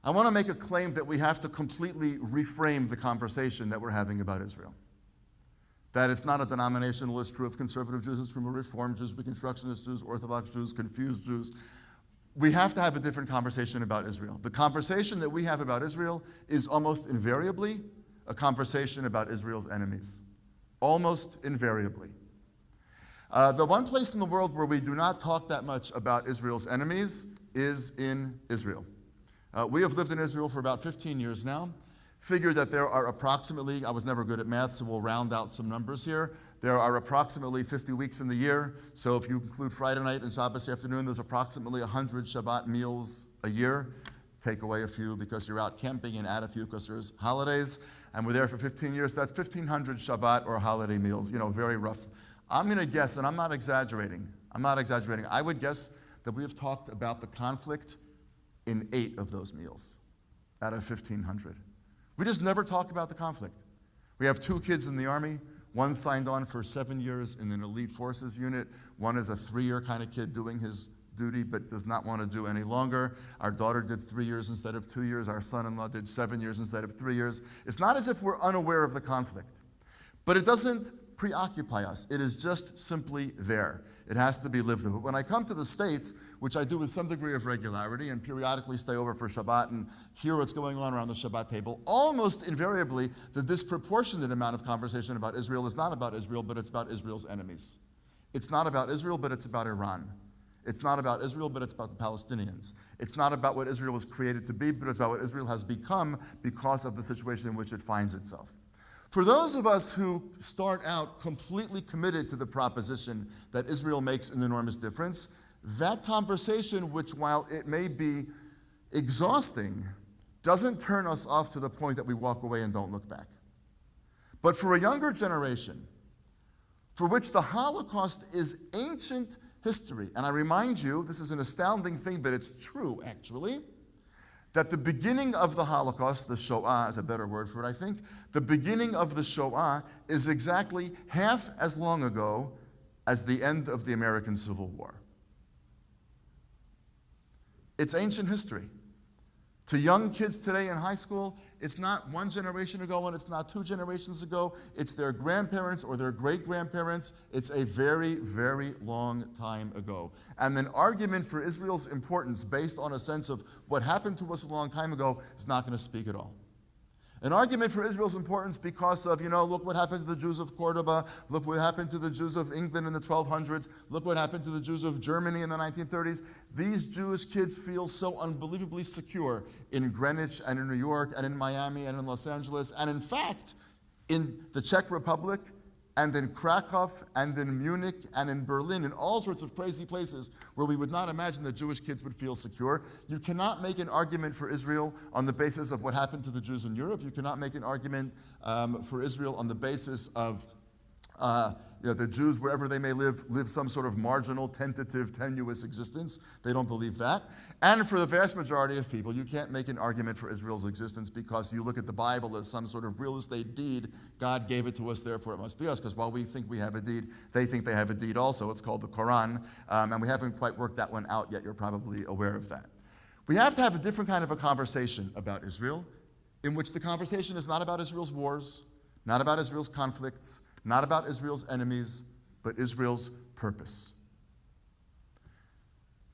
I want to make a claim that we have to completely reframe the conversation that we're having about Israel. That it's not a denominationalist true of conservative Jews, it's true of Reform Jews, Reconstructionist Jews, Orthodox Jews, confused Jews. We have to have a different conversation about Israel. The conversation that we have about Israel is almost invariably a conversation about Israel's enemies. Almost invariably. The one place in the world where we do not talk that much about Israel's enemies is in Israel. We have lived in Israel for about 15 years now. Figure that there are approximately, I was never good at math, so we'll round out some numbers here. There are approximately 50 weeks in the year. So if you include Friday night and Shabbos afternoon, there's approximately 100 Shabbat meals a year. Take away a few because you're out camping and add a few because there's holidays. And we're there for 15 years. That's 1,500 Shabbat or holiday meals, very rough. I'm going to guess, and I'm not exaggerating. I would guess that we have talked about the conflict in 8 of those meals out of 1,500. We just never talk about the conflict. We have 2 kids in the Army. One signed on for 7 years in an elite forces unit. One is a 3-year kind of kid doing his duty but does not want to do any longer. Our daughter did 3 years instead of 2 years. Our son-in-law did 7 years instead of 3 years. It's not as if we're unaware of the conflict, but it doesn't preoccupy us. It is just simply there. It has to be lived with. But when I come to the States, which I do with some degree of regularity and periodically stay over for Shabbat and hear what's going on around the Shabbat table, almost invariably the disproportionate amount of conversation about Israel is not about Israel, but it's about Israel's enemies. It's not about Israel, but it's about Iran. It's not about Israel, but it's about the Palestinians. It's not about what Israel was created to be, but it's about what Israel has become because of the situation in which it finds itself. For those of us who start out completely committed to the proposition that Israel makes an enormous difference, that conversation, which while it may be exhausting, doesn't turn us off to the point that we walk away and don't look back. But for a younger generation, for which the Holocaust is ancient history, and I remind you, this is an astounding thing, but it's true actually, that the beginning of the Holocaust, the Shoah is a better word for it, I think, the beginning of the Shoah is exactly half as long ago as the end of the American Civil War. It's ancient history. To young kids today in high school, it's not one generation ago and it's not 2 generations ago. It's their grandparents or their great-grandparents. It's a very, very long time ago. And an argument for Israel's importance based on a sense of what happened to us a long time ago is not going to speak at all. An argument for Israel's importance because of, look what happened to the Jews of Cordoba, look what happened to the Jews of England in the 1200s, look what happened to the Jews of Germany in the 1930s. These Jewish kids feel so unbelievably secure in Greenwich and in New York and in Miami and in Los Angeles, and in fact, in the Czech Republic and in Krakow and in Munich and in Berlin, in all sorts of crazy places where we would not imagine that Jewish kids would feel secure. You cannot make an argument for Israel on the basis of what happened to the Jews in Europe. You cannot make an argument for Israel on the basis of the Jews, wherever they may live some sort of marginal, tentative, tenuous existence. They don't believe that. And for the vast majority of people, you can't make an argument for Israel's existence because you look at the Bible as some sort of real estate deed. God gave it to us, therefore it must be us. Because while we think we have a deed, they think they have a deed also. It's called the Quran. And we haven't quite worked that one out yet. You're probably aware of that. We have to have a different kind of a conversation about Israel, in which the conversation is not about Israel's wars, not about Israel's conflicts, not about Israel's enemies, but Israel's purpose.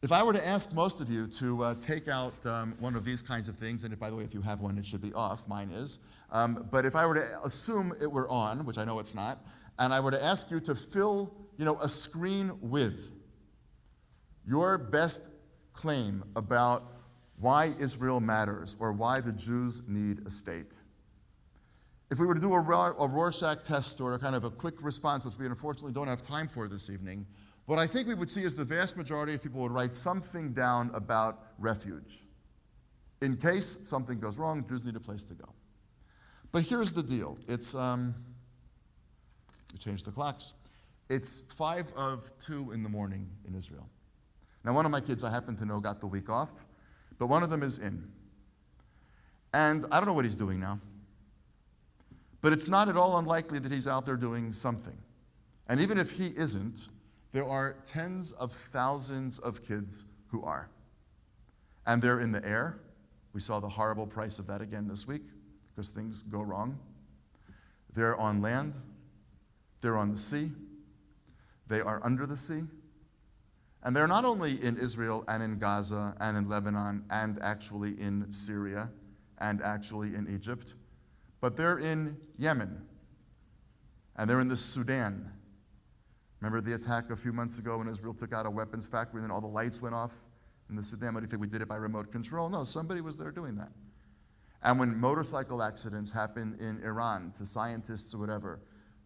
If I were to ask most of you to take out one of these kinds of things, and by the way, if you have one, it should be off, mine is, but if I were to assume it were on, which I know it's not, and I were to ask you to fill a screen with your best claim about why Israel matters or why the Jews need a state. If we were to do a Rorschach test or a kind of a quick response, which we unfortunately don't have time for this evening, what I think we would see is the vast majority of people would write something down about refuge. In case something goes wrong, Jews need a place to go. But here's the deal. It's, we changed the clocks. It's 1:05 in the morning in Israel. Now, one of my kids I happen to know got the week off, but one of them is in. And I don't know what he's doing now. But it's not at all unlikely that he's out there doing something. And even if he isn't, there are tens of thousands of kids who are. And they're in the air, We saw the horrible price of that again this week because things go wrong. They're on land. They're on the sea. They are under the sea. And they're not only in Israel and in Gaza and in Lebanon and actually in Syria and actually in Egypt, but they're in Yemen and they're in the Sudan. Remember the attack a few months ago when Israel took out a weapons factory and then all the lights went off in the Sudan? What do you think, we did it by remote control? No, somebody was there doing that. And when motorcycle accidents happen in Iran to scientists or whatever,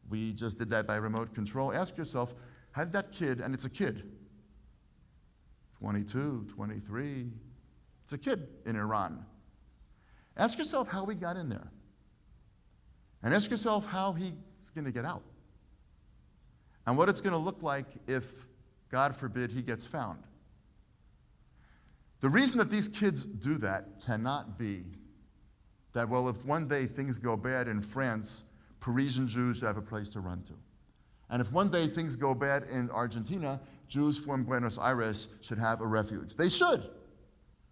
we just did that by remote control. Ask yourself, how did that kid, and it's a kid, 22, 23, it's a kid in Iran. Ask yourself how he got in there. And ask yourself how he's going to get out. And what it's going to look like if, God forbid, he gets found. The reason that these kids do that cannot be that, well, if one day things go bad in France, Parisian Jews should have a place to run to. And if one day things go bad in Argentina, Jews from Buenos Aires should have a refuge. They should.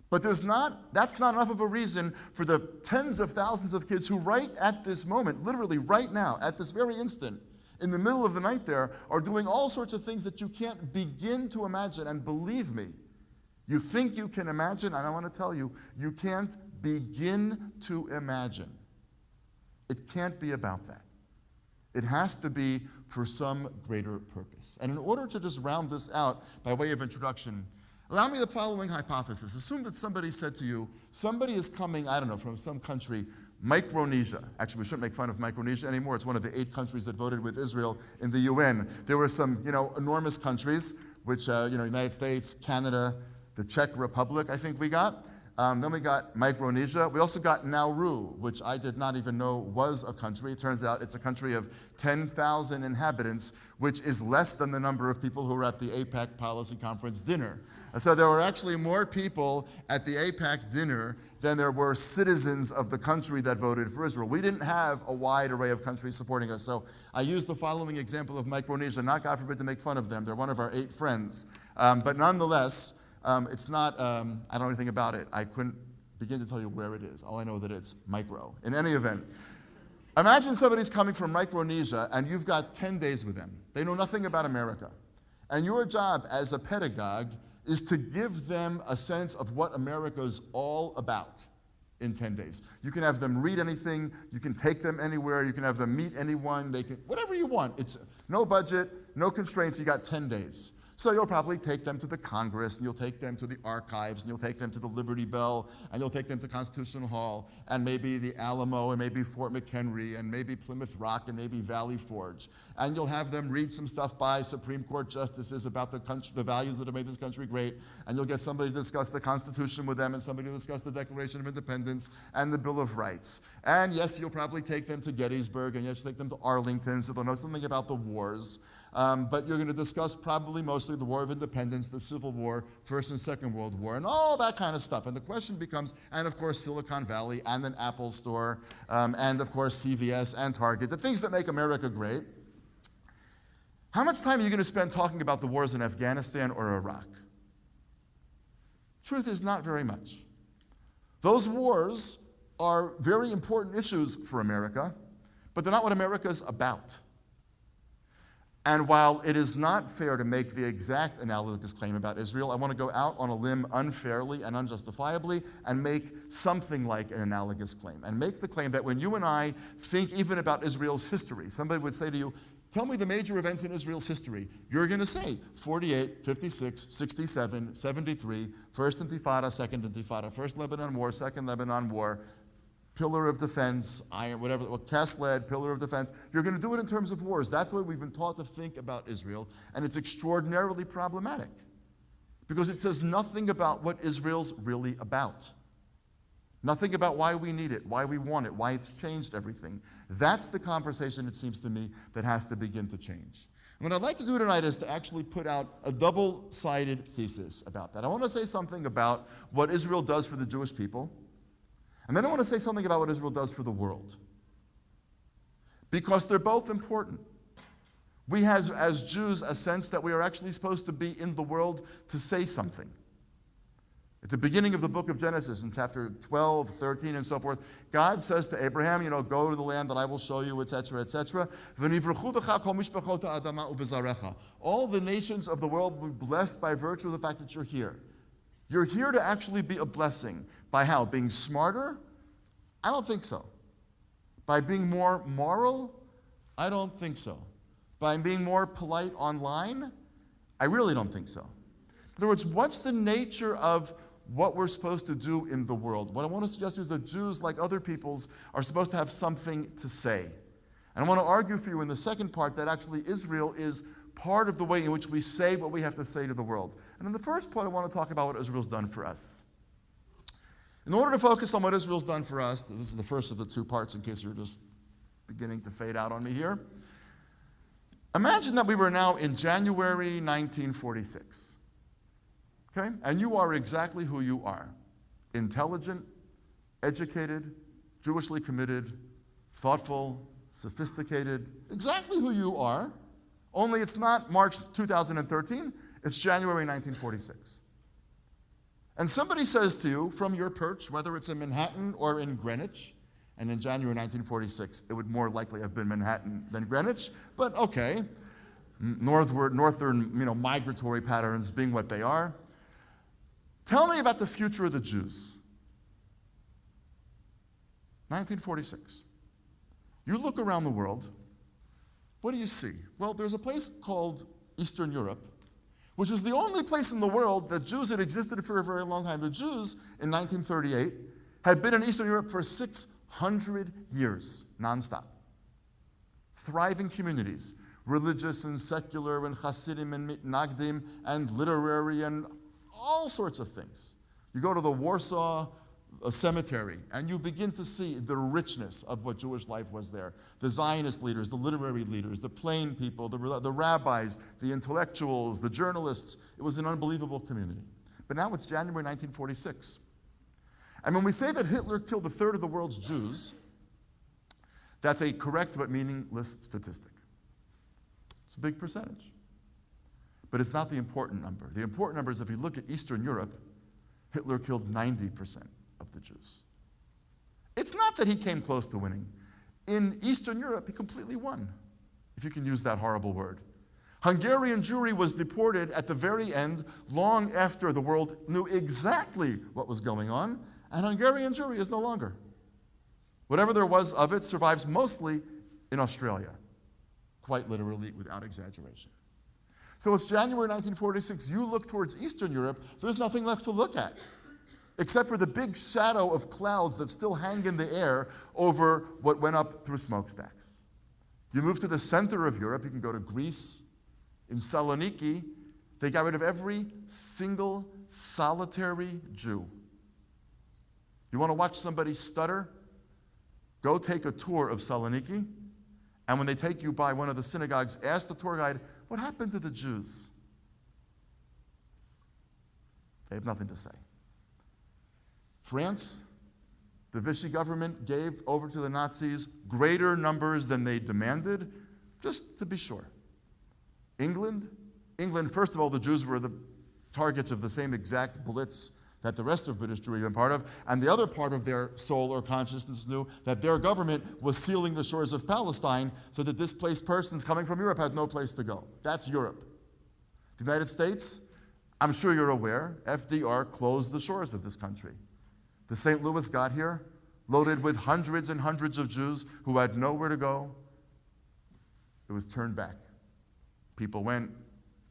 But that's not enough of a reason for the tens of thousands of kids who right at this moment, literally right now, at this very instant, in the middle of the night there, are doing all sorts of things that you can't begin to imagine. And believe me, you think you can imagine, and I want to tell you, you can't begin to imagine. It can't be about that. It has to be for some greater purpose. And in order to just round this out by way of introduction, allow me the following hypothesis. Assume that somebody said to you, somebody is coming, I don't know, from some country, Micronesia. Actually, we shouldn't make fun of Micronesia anymore. It's one of the 8 countries that voted with Israel in the UN. There were some, enormous countries, which, United States, Canada, the Czech Republic, I think we got. Then we got Micronesia. We also got Nauru, which I did not even know was a country. It turns out it's a country of 10,000 inhabitants, which is less than the number of people who were at the AIPAC Policy Conference dinner. So there were actually more people at the AIPAC dinner than there were citizens of the country that voted for Israel. We didn't have a wide array of countries supporting us. So I use the following example of Micronesia, not, God forbid, to make fun of them. They're one of our 8 friends. But nonetheless, it's not, I don't know anything about it. I couldn't begin to tell you where it is. All I know that it's micro. In any event, imagine somebody's coming from Micronesia and you've got 10 days with them. They know nothing about America. And your job as a pedagogue is to give them a sense of what America's all about in 10 days. You can have them read anything, you can take them anywhere, you can have them meet anyone, they can, whatever you want. It's no budget, no constraints, you got 10 days. So you'll probably take them to the Congress, and you'll take them to the archives, and you'll take them to the Liberty Bell, and you'll take them to Constitutional Hall, and maybe the Alamo, and maybe Fort McHenry, and maybe Plymouth Rock, and maybe Valley Forge. And you'll have them read some stuff by Supreme Court justices about the country, the values that have made this country great, and you'll get somebody to discuss the Constitution with them, and somebody to discuss the Declaration of Independence and the Bill of Rights. And yes, you'll probably take them to Gettysburg, and yes, you'll take them to Arlington, so they'll know something about the wars. But you're going to discuss probably mostly the War of Independence, the Civil War, First and Second World War, and all that kind of stuff. And the question becomes, and of course Silicon Valley, and an Apple store, and of course CVS and Target, the things that make America great. How much time are you going to spend talking about the wars in Afghanistan or Iraq? Truth is, not very much. Those wars are very important issues for America, but they're not what America's about. And while it is not fair to make the exact analogous claim about Israel, I want to go out on a limb unfairly and unjustifiably and make something like an analogous claim. And make the claim that when you and I think even about Israel's history, somebody would say to you, tell me the major events in Israel's history. You're going to say 48, 56, 67, 73, First Intifada, Second Intifada, First Lebanon War, Second Lebanon War, Pillar of Defense, Iron, whatever, Cast-Lead, Pillar of Defense. You're going to do it in terms of wars. That's the way we've been taught to think about Israel, and it's extraordinarily problematic because it says nothing about what Israel's really about. Nothing about why we need it, why we want it, why it's changed everything. That's the conversation, it seems to me, that has to begin to change. And what I'd like to do tonight is to actually put out a double-sided thesis about that. I want to say something about what Israel does for the Jewish people, and then I want to say something about what Israel does for the world. Because they're both important. We have, as Jews, a sense that we are actually supposed to be in the world to say something. At the beginning of the book of Genesis, in chapter 12, 13, and so forth, God says to Abraham, go to the land that I will show you, etc., etc. All the nations of the world will be blessed by virtue of the fact that you're here. You're here to actually be a blessing. By how? Being smarter? I don't think so. By being more moral? I don't think so. By being more polite online? I really don't think so. In other words, what's the nature of what we're supposed to do in the world? What I want to suggest is that Jews, like other peoples, are supposed to have something to say. And I want to argue for you in the second part that actually Israel is part of the way in which we say what we have to say to the world. And in the first part, I want to talk about what Israel's done for us. In order to focus on what Israel's done for us, this is the first of the two parts in case you're just beginning to fade out on me here. Imagine that we were now in January 1946. Okay? And you are exactly who you are. Intelligent, educated, Jewishly committed, thoughtful, sophisticated. Exactly who you are. Only it's not March 2013, it's January 1946. And somebody says to you from your perch, whether it's in Manhattan or in Greenwich, and in January 1946, it would more likely have been Manhattan than Greenwich, but okay, northern migratory patterns being what they are. Tell me about the future of the Jews. 1946. You look around the world, what do you see? Well, there's a place called Eastern Europe, which is the only place in the world that Jews had existed for a very long time. The Jews in 1938 had been in Eastern Europe for 600 years, nonstop. Thriving communities, religious and secular and Hasidim and Mitnagdim and literary and all sorts of things. You go to the Warsaw cemetery and you begin to see the richness of what Jewish life was there. The Zionist leaders, the literary leaders, the plain people, the rabbis, the intellectuals, the journalists. It was an unbelievable community. But now it's January 1946. And when we say that Hitler killed a third of the world's Jews, that's a correct but meaningless statistic. It's a big percentage. But it's not the important number. The important number is if you look at Eastern Europe, Hitler killed 90% of the Jews. It's not that he came close to winning. In Eastern Europe, he completely won, if you can use that horrible word. Hungarian Jewry was deported at the very end, long after the world knew exactly what was going on, and Hungarian Jewry is no longer. Whatever there was of it survives mostly in Australia, quite literally, without exaggeration. So it's January 1946. You look towards Eastern Europe, there's nothing left to look at, except for the big shadow of clouds that still hang in the air over what went up through smokestacks. You move to the center of Europe, you can go to Greece. In Saloniki, they got rid of every single solitary Jew. You want to watch somebody stutter? Go take a tour of Saloniki, and when they take you by one of the synagogues, ask the tour guide, what happened to the Jews? They have nothing to say. France, the Vichy government gave over to the Nazis greater numbers than they demanded, just to be sure. England, first of all, the Jews were the targets of the same exact blitz that the rest of British Jewry had been part of, and the other part of their soul or consciousness knew that their government was sealing the shores of Palestine so that displaced persons coming from Europe had no place to go. That's Europe. The United States, I'm sure you're aware, FDR closed the shores of this country. The St. Louis got here, loaded with hundreds and hundreds of Jews who had nowhere to go. It was turned back. People went,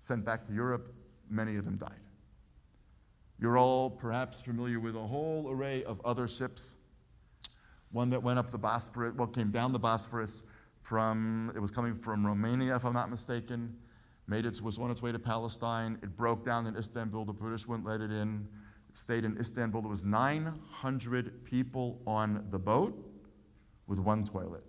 sent back to Europe, many of them died. You're all perhaps familiar with a whole array of other ships. One that went up the Bosphorus, came down the Bosphorus it was coming from Romania, if I'm not mistaken, was on its way to Palestine. It broke down in Istanbul. The British wouldn't let it in. It stayed in Istanbul. There was 900 people on the boat with one toilet.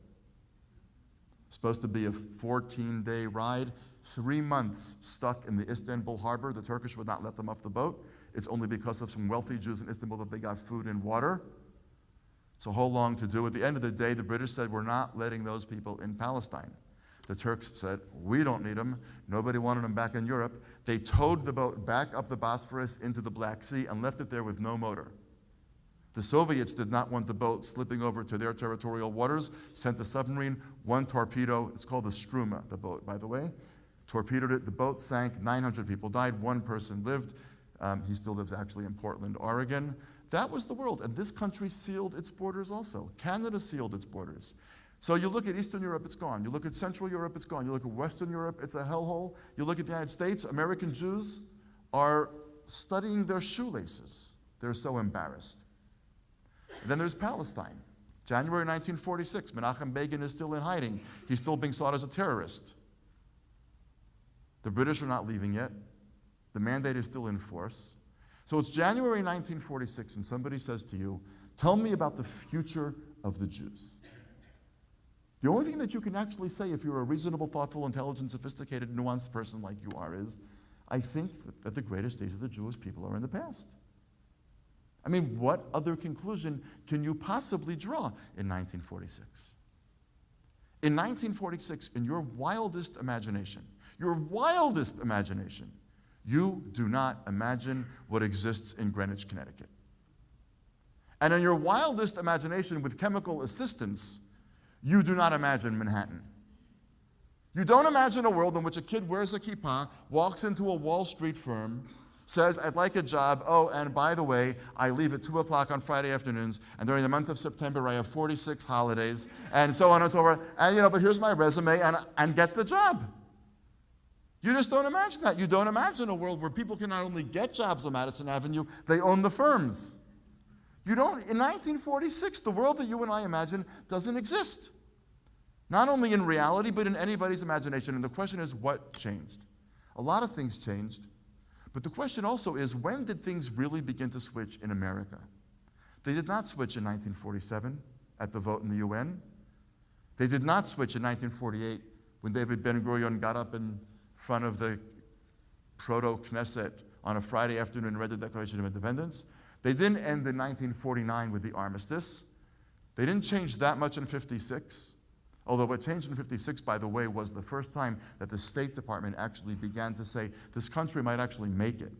Supposed to be a 14-day ride. 3 months stuck in the Istanbul harbor. The Turkish would not let them off the boat. It's only because of some wealthy Jews in Istanbul that they got food and water. It's a whole long to do. At the end of the day, the British said, we're not letting those people in Palestine. The Turks said, we don't need them. Nobody wanted them back in Europe. They towed the boat back up the Bosphorus into the Black Sea and left it there with no motor. The Soviets did not want the boat slipping over to their territorial waters, sent a submarine, one torpedo. It's called the Struma, the boat, by the way. Torpedoed it. The boat sank. 900 people died. One person lived. He still lives actually in Portland, Oregon. That was the world. And this country sealed its borders also. Canada sealed its borders. So you look at Eastern Europe, it's gone. You look at Central Europe, it's gone. You look at Western Europe, it's a hellhole. You look at the United States, American Jews are studying their shoelaces. They're so embarrassed. Then there's Palestine. January 1946, Menachem Begin is still in hiding. He's still being sought as a terrorist. The British are not leaving yet. The mandate is still in force. So it's January 1946, and somebody says to you, tell me about the future of the Jews. The only thing that you can actually say if you're a reasonable, thoughtful, intelligent, sophisticated, nuanced person like you are is, I think that the greatest days of the Jewish people are in the past. I mean, what other conclusion can you possibly draw in 1946? In 1946, in your wildest imagination, you do not imagine what exists in Greenwich, Connecticut. And in your wildest imagination, with chemical assistance, you do not imagine Manhattan. You don't imagine a world in which a kid wears a kippah, walks into a Wall Street firm, says, I'd like a job. Oh, and by the way, I leave at 2 o'clock on Friday afternoons, and during the month of September, I have 46 holidays, and so on and so forth. And, but here's my resume, and get the job. You just don't imagine that. You don't imagine a world where people can not only get jobs on Madison Avenue, they own the firms. You don't, in 1946, the world that you and I imagine doesn't exist. Not only in reality, but in anybody's imagination. And the question is, what changed? A lot of things changed. But the question also is, when did things really begin to switch in America? They did not switch in 1947 at the vote in the UN. They did not switch in 1948 when David Ben-Gurion got up in front of the proto-Knesset on a Friday afternoon and read the Declaration of Independence. They didn't end in 1949 with the armistice. They didn't change that much in 56. Although what changed in 56, by the way, was the first time that the State Department actually began to say, this country might actually make it.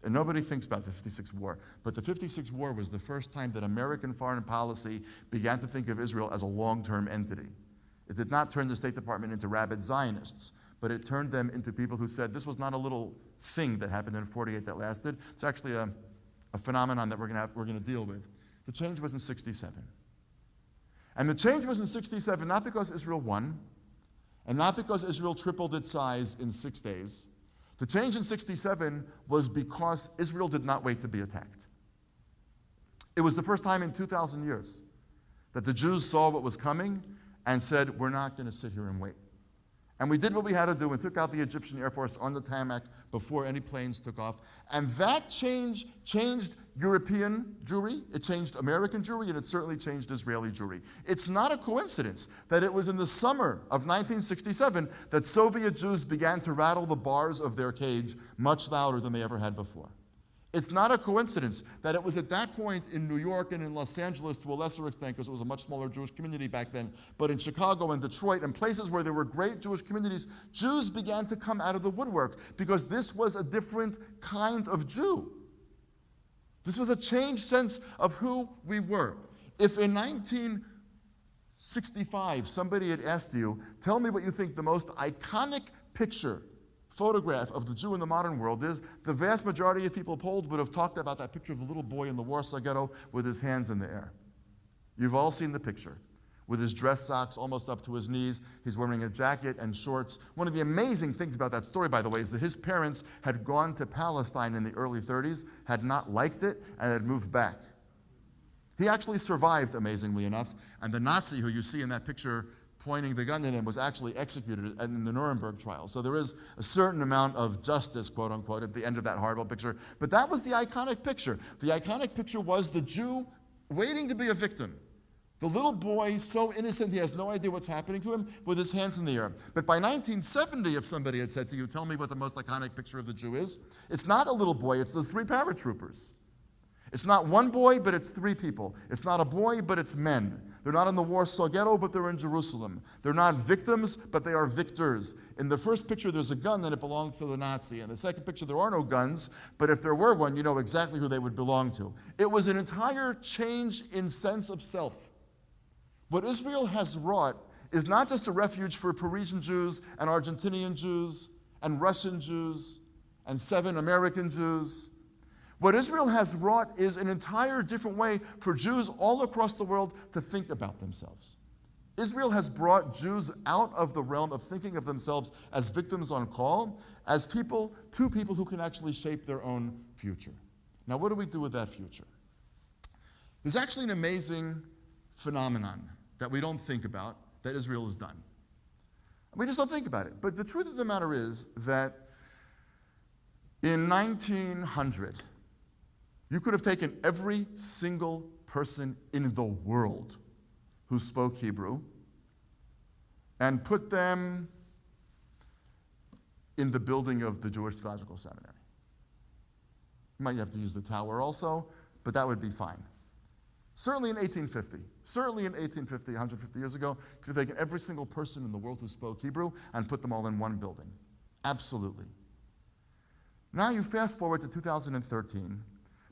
And nobody thinks about the 56 war. But the 56 war was the first time that American foreign policy began to think of Israel as a long-term entity. It did not turn the State Department into rabid Zionists, but it turned them into people who said, this was not a little thing that happened in 48 that lasted. It's actually a phenomenon that we're going to deal with. The change was in 67. And the change was in 67 not because Israel won, and not because Israel tripled its size in 6 days. The change in 67 was because Israel did not wait to be attacked. It was the first time in 2,000 years that the Jews saw what was coming and said, we're not going to sit here and wait. And we did what we had to do and took out the Egyptian Air Force on the tarmac before any planes took off. And that change changed European Jewry, it changed American Jewry, and it certainly changed Israeli Jewry. It's not a coincidence that it was in the summer of 1967 that Soviet Jews began to rattle the bars of their cage much louder than they ever had before. It's not a coincidence that it was at that point in New York and in Los Angeles, to a lesser extent, because it was a much smaller Jewish community back then, but in Chicago and Detroit and places where there were great Jewish communities, Jews began to come out of the woodwork because this was a different kind of Jew. This was a changed sense of who we were. If in 1965 somebody had asked you, tell me what you think the most iconic photograph of the Jew in the modern world is, the vast majority of people polled would have talked about that picture of the little boy in the Warsaw Ghetto with his hands in the air. You've all seen the picture. With his dress socks almost up to his knees, he's wearing a jacket and shorts. One of the amazing things about that story, by the way, is that his parents had gone to Palestine in the early 30s, had not liked it, and had moved back. He actually survived, amazingly enough, and the Nazi who you see in that picture pointing the gun at him was actually executed in the Nuremberg trial. So there is a certain amount of justice, quote unquote, at the end of that horrible picture. But that was the iconic picture. The iconic picture was the Jew waiting to be a victim. The little boy, so innocent, he has no idea what's happening to him, with his hands in the air. But by 1970, if somebody had said to you, tell me what the most iconic picture of the Jew is, it's not a little boy, it's those 3 paratroopers. It's not one boy, but it's 3 people. It's not a boy, but it's men. They're not in the Warsaw Ghetto, but they're in Jerusalem. They're not victims, but they are victors. In the first picture, there's a gun, and it belongs to the Nazi. In the second picture, there are no guns, but if there were one, you know exactly who they would belong to. It was an entire change in sense of self. What Israel has wrought is not just a refuge for Parisian Jews and Argentinian Jews and Russian Jews and 7 American Jews. What Israel has wrought is an entire different way for Jews all across the world to think about themselves. Israel has brought Jews out of the realm of thinking of themselves as victims on call, as people who can actually shape their own future. Now, what do we do with that future? There's actually an amazing phenomenon that we don't think about that Israel has done. We just don't think about it. But the truth of the matter is that in 1900, you could have taken every single person in the world who spoke Hebrew and put them in the building of the Jewish Theological Seminary. You might have to use the tower also, but that would be fine. Certainly in 1850, 150 years ago, you could have taken every single person in the world who spoke Hebrew and put them all in one building. Absolutely. Now you fast forward to 2013.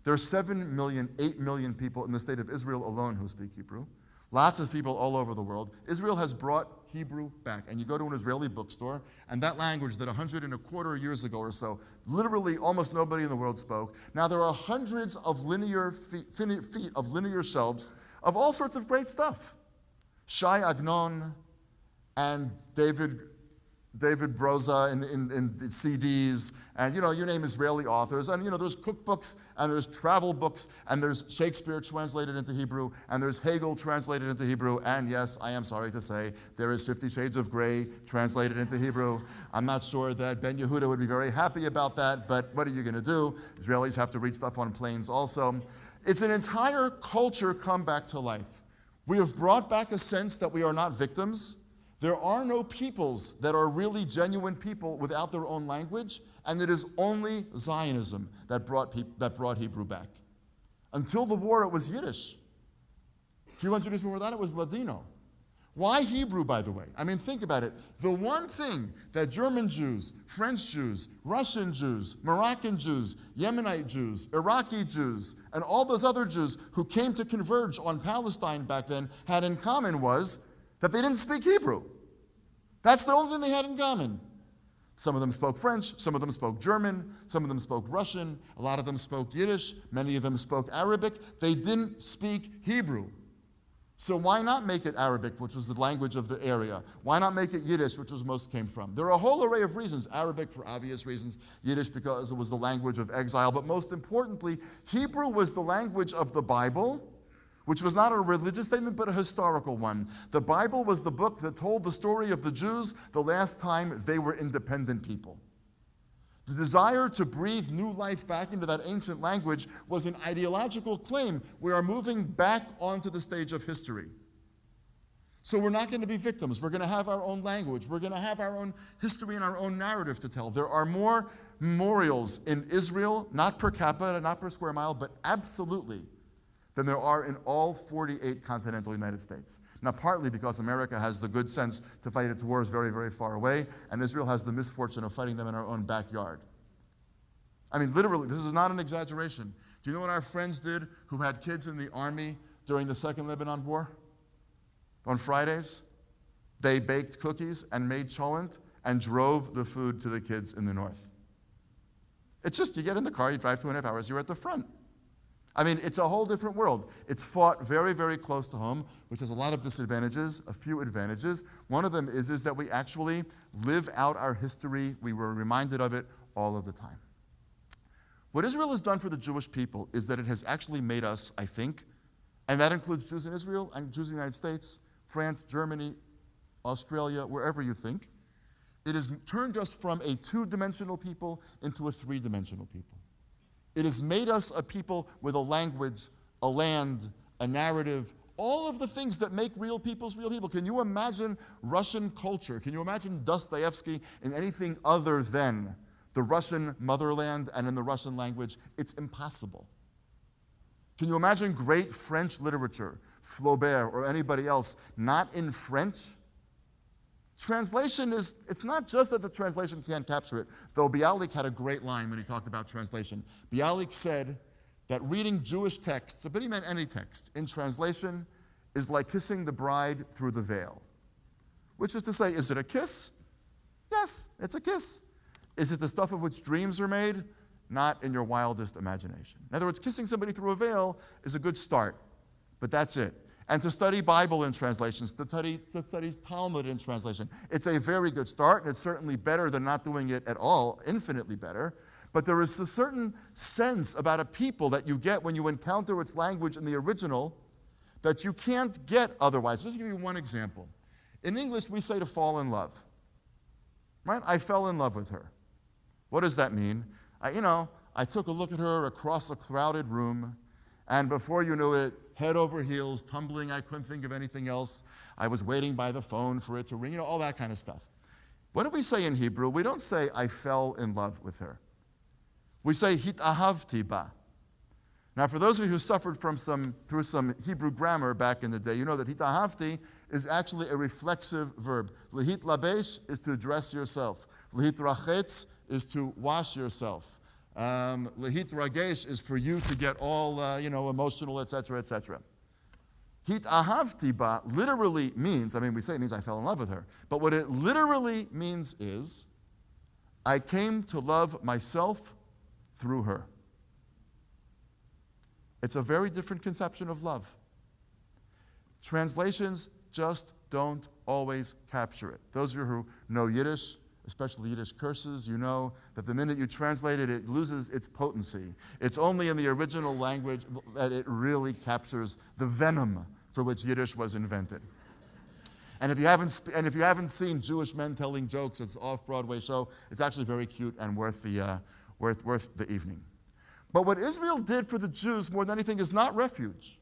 There are 7 million, 8 million people in the state of Israel alone who speak Hebrew. Lots of people all over the world. Israel has brought Hebrew back. And you go to an Israeli bookstore, and that language that 125 years ago or so, literally almost nobody in the world spoke, now there are hundreds of linear feet of linear shelves of all sorts of great stuff. Shai Agnon and David Broza in CDs, and you name Israeli authors, and there's cookbooks, and there's travel books, and there's Shakespeare translated into Hebrew, and there's Hegel translated into Hebrew, and yes, I am sorry to say, there is 50 Shades of Grey translated into Hebrew. I'm not sure that Ben Yehuda would be very happy about that, but what are you going to do? Israelis have to read stuff on planes also. It's an entire culture come back to life. We have brought back a sense that we are not victims. There are no peoples that are really genuine people without their own language, and it is only Zionism that brought Hebrew back. Until the war, it was Yiddish. A few hundred years before that, it was Ladino. Why Hebrew, by the way? I mean, think about it. The one thing that German Jews, French Jews, Russian Jews, Moroccan Jews, Yemenite Jews, Iraqi Jews, and all those other Jews who came to converge on Palestine back then had in common was that they didn't speak Hebrew. That's the only thing they had in common. Some of them spoke French, some of them spoke German, some of them spoke Russian, a lot of them spoke Yiddish, many of them spoke Arabic. They didn't speak Hebrew. So why not make it Arabic, which was the language of the area? Why not make it Yiddish, which was most came from? There are a whole array of reasons. Arabic for obvious reasons, Yiddish because it was the language of exile, but most importantly, Hebrew was the language of the Bible, which was not a religious statement, but a historical one. The Bible was the book that told the story of the Jews the last time they were independent people. The desire to breathe new life back into that ancient language was an ideological claim. We are moving back onto the stage of history. So we're not going to be victims. We're going to have our own language. We're going to have our own history and our own narrative to tell. There are more memorials in Israel, not per capita, not per square mile, but absolutely, than there are in all 48 continental United States. Now, partly because America has the good sense to fight its wars very, very far away, and Israel has the misfortune of fighting them in our own backyard. I mean, literally, this is not an exaggeration. Do you know what our friends did who had kids in the army during the Second Lebanon War? On Fridays, they baked cookies and made cholent and drove the food to the kids in the north. It's just, you get in the car, you drive 2.5 hours, you're at the front. I mean, it's a whole different world. It's fought very, very close to home, which has a lot of disadvantages, a few advantages. One of them is that we actually live out our history. We were reminded of it all of the time. What Israel has done for the Jewish people is that it has actually made us, I think, and that includes Jews in Israel and Jews in the United States, France, Germany, Australia, wherever you think. It has turned us from a two-dimensional people into a three-dimensional people. It has made us a people with a language, a land, a narrative, all of the things that make real peoples real people. Can you imagine Russian culture? Can you imagine Dostoevsky in anything other than the Russian motherland and in the Russian language? It's impossible. Can you imagine great French literature Flaubert or anybody else, not in French. Translation it's not just that the translation can't capture it, though Bialik had a great line when he talked about translation. Bialik said that reading Jewish texts, but he meant any text, in translation is like kissing the bride through the veil. Which is to say, is it a kiss? Yes, it's a kiss. Is it the stuff of which dreams are made? Not in your wildest imagination. In other words, kissing somebody through a veil is a good start, but that's it. And to study Bible in translations, to study Talmud in translation, it's a very good start, and it's certainly better than not doing it at all, infinitely better. But there is a certain sense about a people that you get when you encounter its language in the original that you can't get otherwise. Just to give you one example. In English, we say to fall in love. Right? I fell in love with her. What does that mean? I took a look at her across a crowded room, and before you knew it, head over heels, tumbling, I couldn't think of anything else. I was waiting by the phone for it to ring, all that kind of stuff. What do we say in Hebrew? We don't say, I fell in love with her. We say, hit ahavti ba. Now, for those of you who suffered through some Hebrew grammar back in the day, you know that hit ahavti is actually a reflexive verb. Lehit labesh is to dress yourself. Lehit rachetz is to wash yourself. Lehit ragesh is for you to get all emotional, etc., etc. Hit ahavti ba literally means, we say it means I fell in love with her, but what it literally means is I came to love myself through her. It's a very different conception of love. Translations just don't always capture it. Those of you who know Yiddish, especially Yiddish curses, you know that the minute you translate it, it loses its potency. It's only in the original language that it really captures the venom for which Yiddish was invented. And if you haven't seen Jewish men telling jokes, it's an off-Broadway show. It's actually very cute and worth the evening. But what Israel did for the Jews more than anything is not refuge.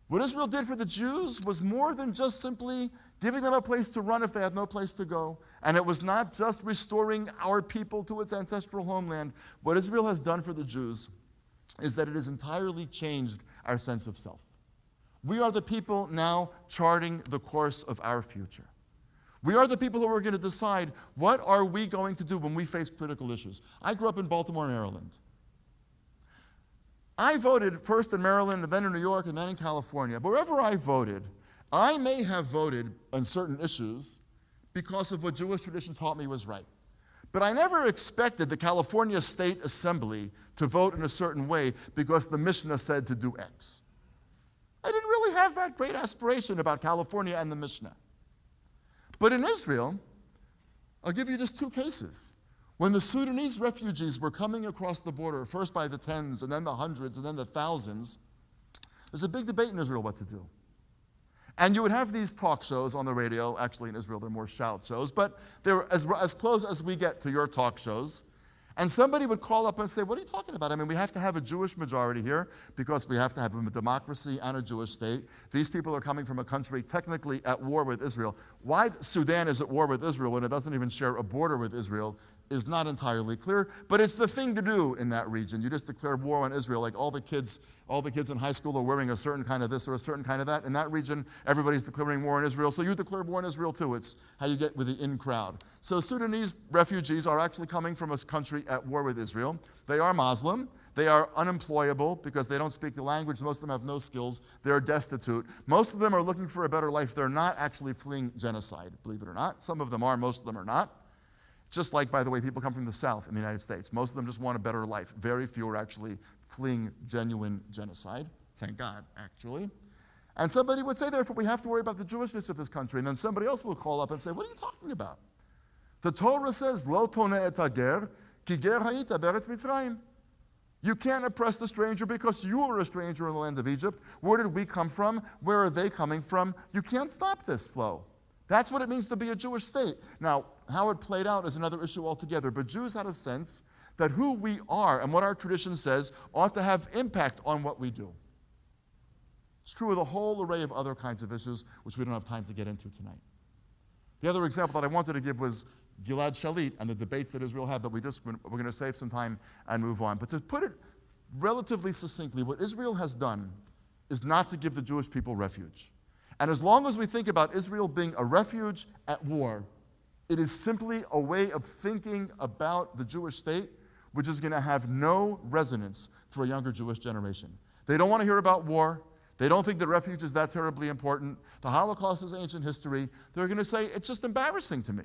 What Israel did for the Jews was more than just simply giving them a place to run if they had no place to go. And it was not just restoring our people to its ancestral homeland. What Israel has done for the Jews is that it has entirely changed our sense of self. We are the people now charting the course of our future. We are the people who are going to decide what are we going to do when we face critical issues. I grew up in Baltimore, Maryland. I voted first in Maryland, and then in New York, and then in California. But wherever I voted, I may have voted on certain issues because of what Jewish tradition taught me was right. But I never expected the California State Assembly to vote in a certain way because the Mishnah said to do X. I didn't really have that great aspiration about California and the Mishnah. But in Israel, I'll give you just two cases. When the Sudanese refugees were coming across the border, first by the tens, and then the hundreds, and then the thousands, there's a big debate in Israel what to do. And you would have these talk shows on the radio. Actually, in Israel, they're more shout shows, but they're as close as we get to your talk shows. And somebody would call up and say, what are you talking about? We have to have a Jewish majority here because we have to have a democracy and a Jewish state. These people are coming from a country technically at war with Israel. Why Sudan is at war with Israel when it doesn't even share a border with Israel is not entirely clear, but it's the thing to do in that region. You just declare war on Israel, like all the kids in high school are wearing a certain kind of this or a certain kind of that. In that region, everybody's declaring war on Israel, so you declare war on Israel too. It's how you get with the in crowd. So Sudanese refugees are actually coming from a country at war with Israel. They are Muslim. They are unemployable because they don't speak the language. Most of them have no skills. They're destitute. Most of them are looking for a better life. They're not actually fleeing genocide, believe it or not. Some of them are, most of them are not. Just like, by the way, people come from the South in the United States. Most of them just want a better life. Very few are actually fleeing genuine genocide. Thank God, actually. And somebody would say, therefore, we have to worry about the Jewishness of this country. And then somebody else will call up and say, what are you talking about? The Torah says, Lo toneh et hager, ki ger hayita beretz Mitzrayim. You can't oppress the stranger because you were a stranger in the land of Egypt. Where did we come from? Where are they coming from? You can't stop this flow. That's what it means to be a Jewish state. Now, how it played out is another issue altogether, but Jews had a sense that who we are and what our tradition says ought to have impact on what we do. It's true of the whole array of other kinds of issues, which we don't have time to get into tonight. The other example that I wanted to give was Gilad Shalit and the debates that Israel had, but we're going to save some time and move on. But to put it relatively succinctly, what Israel has done is not to give the Jewish people refuge. And as long as we think about Israel being a refuge at war, it is simply a way of thinking about the Jewish state which is going to have no resonance for a younger Jewish generation. They don't want to hear about war. They don't think that refuge is that terribly important. The Holocaust is ancient history. They're going to say, it's just embarrassing to me.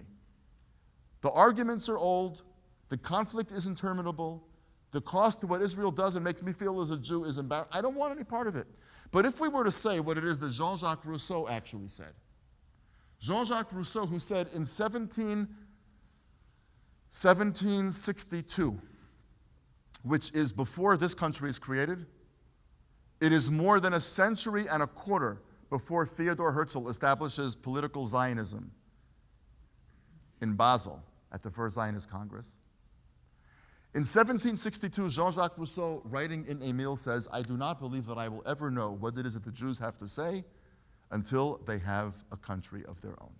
The arguments are old. The conflict is interminable. The cost to what Israel does and makes me feel as a Jew is embarrassing. I don't want any part of it. But if we were to say what it is that Jean-Jacques Rousseau actually said, Jean-Jacques Rousseau, who said in 1762, which is before this country is created, it is more than a century and a quarter before Theodor Herzl establishes political Zionism in Basel at the First Zionist Congress. In 1762, Jean-Jacques Rousseau, writing in Emile, says, I do not believe that I will ever know what it is that the Jews have to say until they have a country of their own.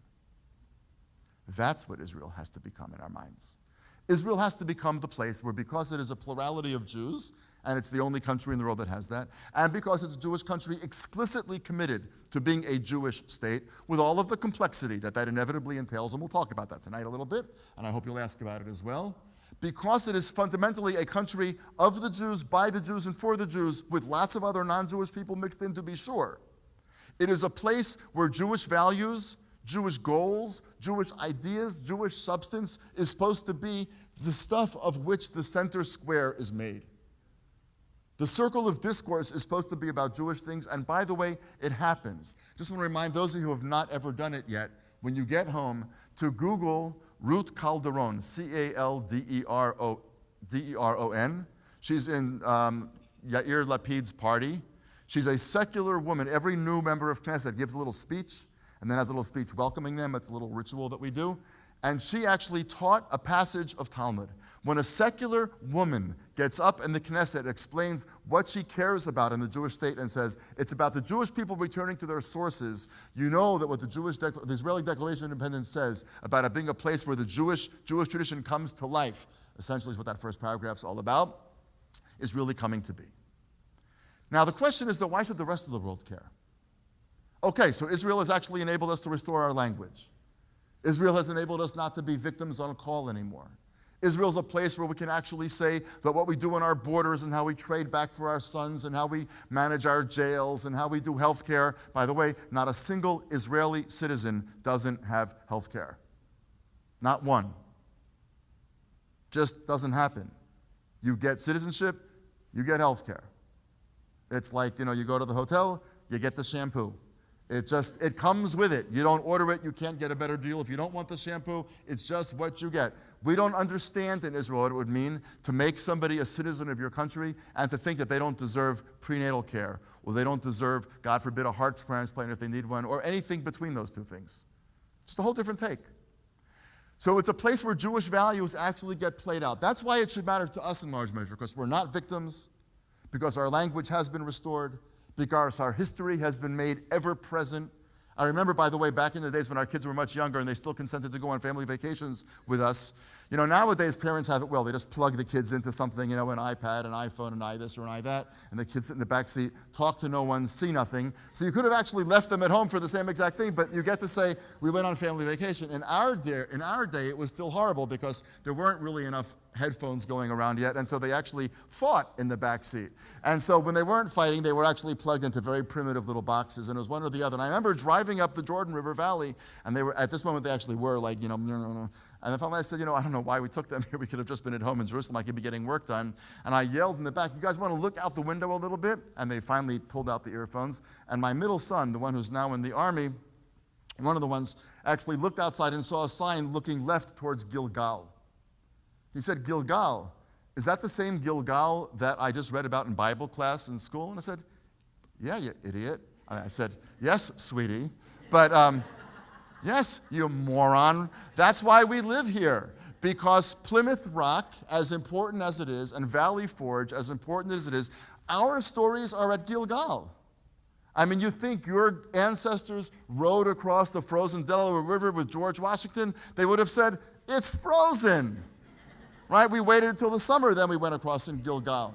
That's what Israel has to become in our minds. Israel has to become the place where, because it is a plurality of Jews, and it's the only country in the world that has that, and because it's a Jewish country explicitly committed to being a Jewish state, with all of the complexity that that inevitably entails, and we'll talk about that tonight a little bit, and I hope you'll ask about it as well, because it is fundamentally a country of the Jews, by the Jews, and for the Jews, with lots of other non-Jewish people mixed in, to be sure. It is a place where Jewish values, Jewish goals, Jewish ideas, Jewish substance is supposed to be the stuff of which the center square is made. The circle of discourse is supposed to be about Jewish things, and by the way, it happens. Just want to remind those of you who have not ever done it yet, when you get home, to Google Ruth Calderon, C-A-L-D-E-R-O-N. She's in Yair Lapid's party. She's a secular woman. Every new member of Knesset gives a little speech, and then has a little speech welcoming them. It's a little ritual that we do. And she actually taught a passage of Talmud. When a secular woman gets up in the Knesset and explains what she cares about in the Jewish state and says, it's about the Jewish people returning to their sources, you know that what the Israeli Declaration of Independence says about it being a place where the Jewish tradition comes to life, essentially is what that first paragraph's all about, is really coming to be. Now the question is, though, why should the rest of the world care? Okay, so Israel has actually enabled us to restore our language. Israel has enabled us not to be victims on call anymore. Israel's a place where we can actually say that what we do on our borders and how we trade back for our sons and how we manage our jails and how we do health care. By the way, not a single Israeli citizen doesn't have health care. Not one. Just doesn't happen. You get citizenship, you get health care. It's like, you go to the hotel, you get the shampoo. It comes with it. You don't order it, you can't get a better deal. If you don't want the shampoo, it's just what you get. We don't understand in Israel what it would mean to make somebody a citizen of your country and to think that they don't deserve prenatal care, or they don't deserve, God forbid, a heart transplant if they need one, or anything between those two things. Just a whole different take. So it's a place where Jewish values actually get played out. That's why it should matter to us in large measure, because we're not victims, because our language has been restored, because our history has been made ever present. I remember, by the way, back in the days when our kids were much younger and they still consented to go on family vacations with us. Nowadays parents have it well. They just plug the kids into something, an iPad, an iPhone, an iThis or an iThat, and the kids sit in the back seat, talk to no one, see nothing. So you could have actually left them at home for the same exact thing, but you get to say, we went on family vacation. In our day, it was still horrible because there weren't really enough headphones going around yet, and so they actually fought in the back seat. And so when they weren't fighting, they were actually plugged into very primitive little boxes, and it was one or the other. And I remember driving up the Jordan River Valley, and they were, at this moment, they actually were like, and then finally I said, I don't know why we took them here. We could have just been at home in Jerusalem. I could be getting work done. And I yelled in the back, you guys want to look out the window a little bit? And they finally pulled out the earphones. And my middle son, the one who's now in the army, one of the ones, actually looked outside and saw a sign looking left towards Gilgal. He said, Gilgal, is that the same Gilgal that I just read about in Bible class in school? And I said, yeah, you idiot. I said, yes, sweetie, but yes, you moron. That's why we live here, because Plymouth Rock, as important as it is, and Valley Forge, as important as it is, our stories are at Gilgal. I mean, you think your ancestors rode across the frozen Delaware River with George Washington? They would have said, it's frozen. Right? We waited until the summer, then we went across in Gilgal.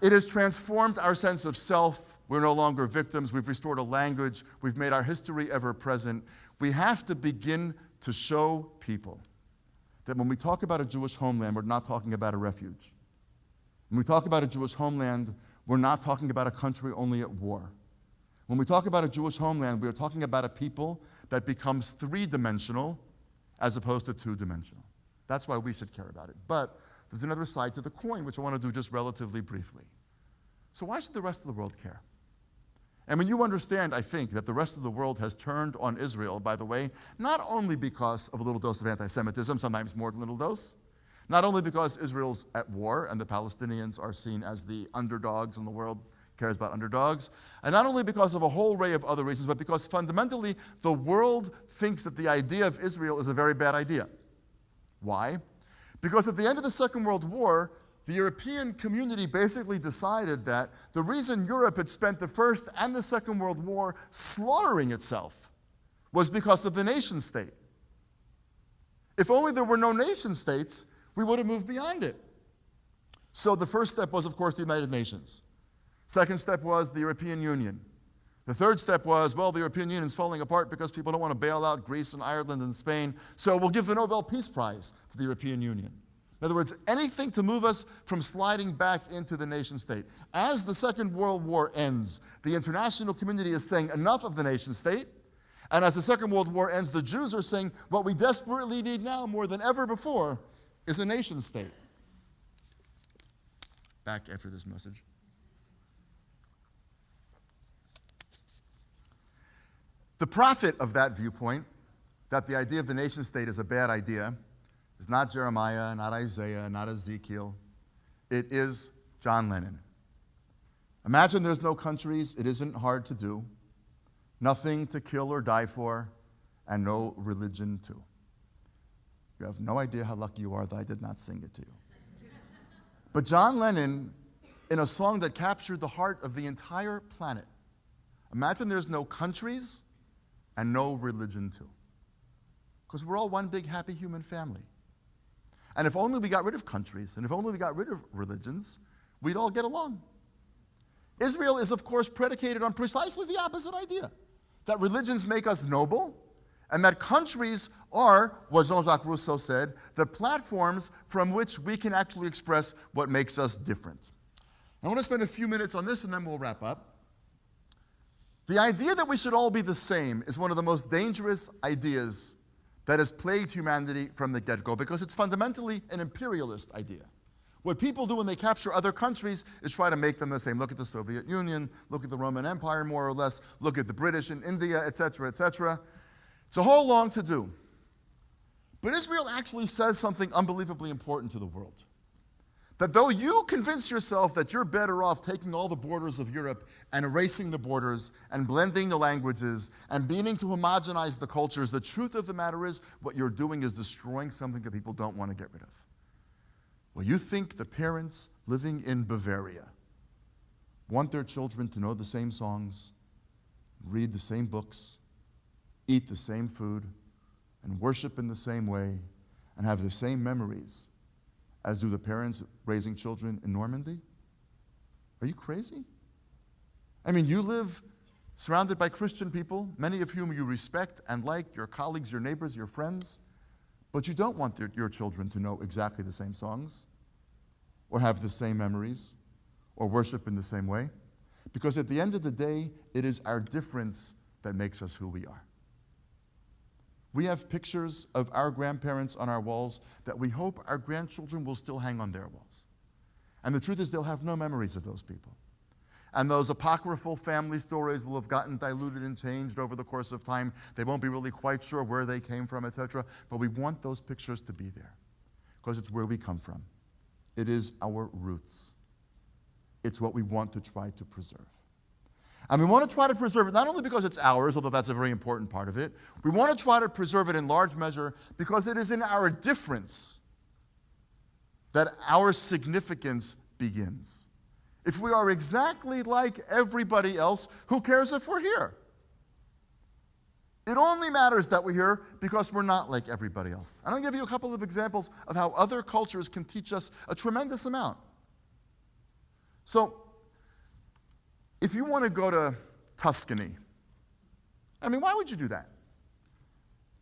It has transformed our sense of self We're no longer victims. We've restored a language. We've made our history ever present. We have to begin to show people that when we talk about a Jewish homeland, we're not talking about a refuge. When we talk about a Jewish homeland, we're not talking about a country only at war. When we talk about a Jewish homeland, we are talking about a people that becomes three-dimensional as opposed to two-dimensional. That's why we should care about it. But there's another side to the coin, which I want to do just relatively briefly. So why should the rest of the world care? And when you understand, I think, that the rest of the world has turned on Israel, by the way, not only because of a little dose of anti-Semitism, sometimes more than a little dose, not only because Israel's at war and the Palestinians are seen as the underdogs and the world cares about underdogs, and not only because of a whole array of other reasons, but because fundamentally the world thinks that the idea of Israel is a very bad idea. Why? Because at the end of the Second World War, the European community basically decided that the reason Europe had spent the First and the Second World War slaughtering itself was because of the nation state. If only there were no nation states, we would have moved beyond it. So the first step was, of course, the United Nations. Second step was the European Union. The third step was, well, the European Union is falling apart because people don't want to bail out Greece and Ireland and Spain, so we'll give the Nobel Peace Prize to the European Union. In other words, anything to move us from sliding back into the nation state. As the Second World War ends, the international community is saying enough of the nation state, and as the Second World War ends, the Jews are saying what we desperately need now more than ever before is a nation state. Back after this message. The prophet of that viewpoint, that the idea of the nation state is a bad idea, is not Jeremiah, not Isaiah, not Ezekiel. It is John Lennon. Imagine there's no countries, it isn't hard to do, nothing to kill or die for, and no religion too. You have no idea how lucky you are that I did not sing it to you. But John Lennon, in a song that captured the heart of the entire planet, imagine there's no countries and no religion too. Because we're all one big happy human family. And if only we got rid of countries, and if only we got rid of religions, we'd all get along. Israel is, of course, predicated on precisely the opposite idea, that religions make us noble, and that countries are, what Jean-Jacques Rousseau said, the platforms from which we can actually express what makes us different. I want to spend a few minutes on this, and then we'll wrap up. The idea that we should all be the same is one of the most dangerous ideas that has plagued humanity from the get-go, because it's fundamentally an imperialist idea. What people do when they capture other countries is try to make them the same. Look at the Soviet Union, look at the Roman Empire more or less, look at the British in India, etc., etc. It's a whole long to-do. But Israel actually says something unbelievably important to the world. That though you convince yourself that you're better off taking all the borders of Europe and erasing the borders and blending the languages and beginning to homogenize the cultures, the truth of the matter is what you're doing is destroying something that people don't want to get rid of. Well, you think the parents living in Bavaria want their children to know the same songs, read the same books, eat the same food, and worship in the same way, and have the same memories as do the parents raising children in Normandy? Are you crazy? I mean, you live surrounded by Christian people, many of whom you respect and like, your colleagues, your neighbors, your friends, but you don't want your children to know exactly the same songs, or have the same memories, or worship in the same way. Because at the end of the day, it is our difference that makes us who we are. We have pictures of our grandparents on our walls that we hope our grandchildren will still hang on their walls. And the truth is they'll have no memories of those people. And those apocryphal family stories will have gotten diluted and changed over the course of time. They won't be really quite sure where they came from, etc. But we want those pictures to be there because it's where we come from. It is our roots. It's what we want to try to preserve. And we want to try to preserve it not only because it's ours, although that's a very important part of it. We want to try to preserve it in large measure because it is in our difference that our significance begins. If we are exactly like everybody else, who cares if we're here? It only matters that we're here because we're not like everybody else. And I'll give you a couple of examples of how other cultures can teach us a tremendous amount. So, if you want to go to Tuscany, I mean, why would you do that?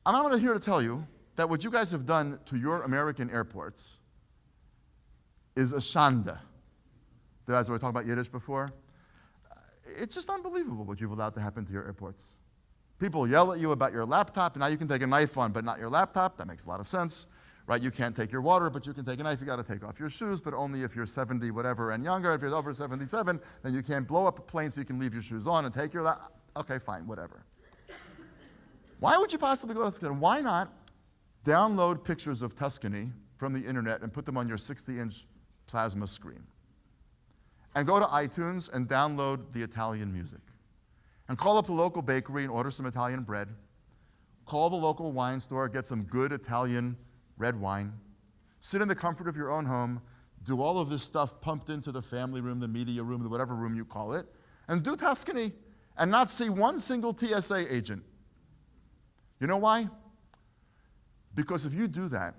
I'm not here to tell you that what you guys have done to your American airports is a shanda. That's what I talked about Yiddish before. It's just unbelievable what you've allowed to happen to your airports. People yell at you about your laptop, and now you can take a knife on, but not your laptop. That makes a lot of sense, right? You can't take your water, but you can take a knife. You got to take off your shoes, but only if you're 70 whatever and younger. If you're over 77, then you can't blow up a plane, so you can leave your shoes on and take your laptop. Okay, fine, whatever. Why would you possibly go to Tuscany? Why not download pictures of Tuscany from the internet and put them on your 60-inch plasma screen? And go to iTunes and download the Italian music. And call up the local bakery and order some Italian bread. Call the local wine store, get some good Italian red wine. Sit in the comfort of your own home, do all of this stuff pumped into the family room, the media room, the whatever room you call it, and do Tuscany and not see one single TSA agent. You know why? Because if you do that,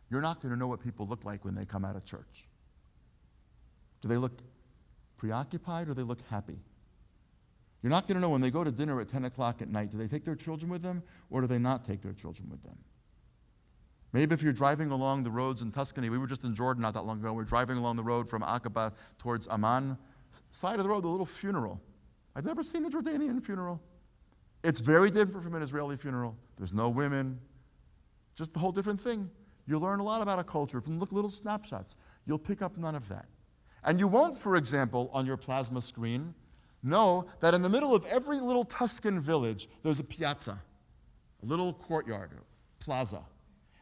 you're not going to know what people look like when they come out of church. Do they look preoccupied or do they look happy? You're not going to know when they go to dinner at 10 o'clock at night, do they take their children with them or do they not take their children with them? Maybe if you're driving along the roads in Tuscany, we were just in Jordan not that long ago, we're driving along the road from Aqaba towards Amman, side of the road, a little funeral. I'd never seen a Jordanian funeral. It's very different from an Israeli funeral. There's no women, just a whole different thing. You'll learn a lot about a culture from little snapshots. You'll pick up none of that. And you won't, for example, on your plasma screen, know that in the middle of every little Tuscan village, there's a piazza, a little courtyard, a plaza.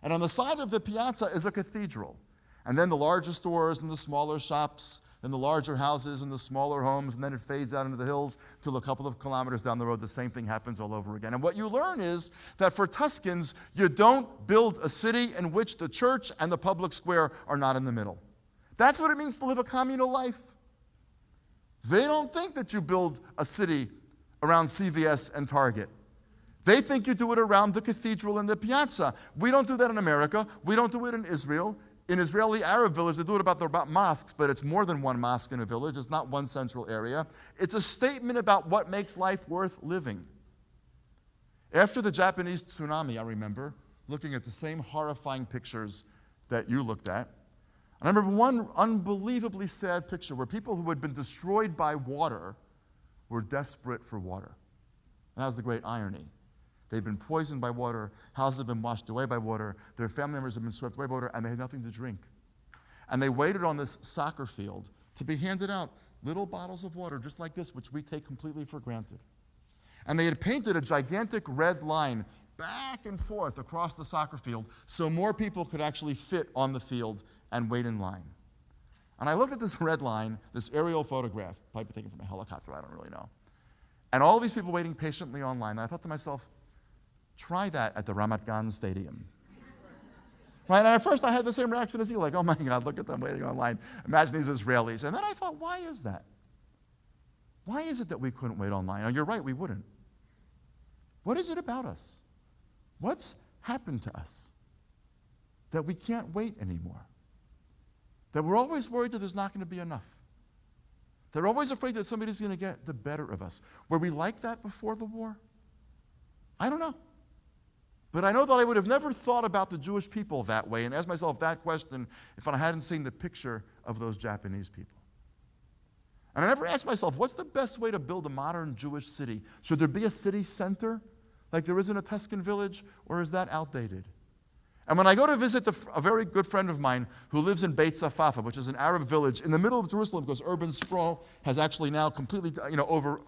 And on the side of the piazza is a cathedral. And then the larger stores and the smaller shops and the larger houses and the smaller homes, and then it fades out into the hills till a couple of kilometers down the road, the same thing happens all over again. And what you learn is that for Tuscans, you don't build a city in which the church and the public square are not in the middle. That's what it means to live a communal life. They don't think that you build a city around CVS and Target. They think you do it around the cathedral and the piazza. We don't do that in America. We don't do it in Israel. In Israeli Arab village, they do it about mosques, but it's more than one mosque in a village. It's not one central area. It's a statement about what makes life worth living. After the Japanese tsunami, I remember looking at the same horrifying pictures that you looked at. I remember one unbelievably sad picture where people who had been destroyed by water were desperate for water. And that was the great irony. They'd been poisoned by water, houses had been washed away by water, their family members had been swept away by water, and they had nothing to drink. And they waited on this soccer field to be handed out little bottles of water just like this, which we take completely for granted. And they had painted a gigantic red line back and forth across the soccer field so more people could actually fit on the field and wait in line. And I looked at this red line, this aerial photograph, probably taken from a helicopter, I don't really know, and all these people waiting patiently online. And I thought to myself, try that at the Ramat Gan Stadium. Right? And at first I had the same reaction as you, like, oh my God, look at them waiting online. Imagine these Israelis. And then I thought, why is that? Why is it that we couldn't wait online? Now, you're right, we wouldn't. What is it about us? What's happened to us that we can't wait anymore? That we're always worried that there's not going to be enough. That we're always afraid that somebody's going to get the better of us. Were we like that before the war? I don't know. But I know that I would have never thought about the Jewish people that way and asked myself that question if I hadn't seen the picture of those Japanese people. And I never asked myself, what's the best way to build a modern Jewish city? Should there be a city center like there is in a Tuscan village, or is that outdated? And when I go to visit a very good friend of mine who lives in Beit Safafa, which is an Arab village in the middle of Jerusalem because urban sprawl has actually now completely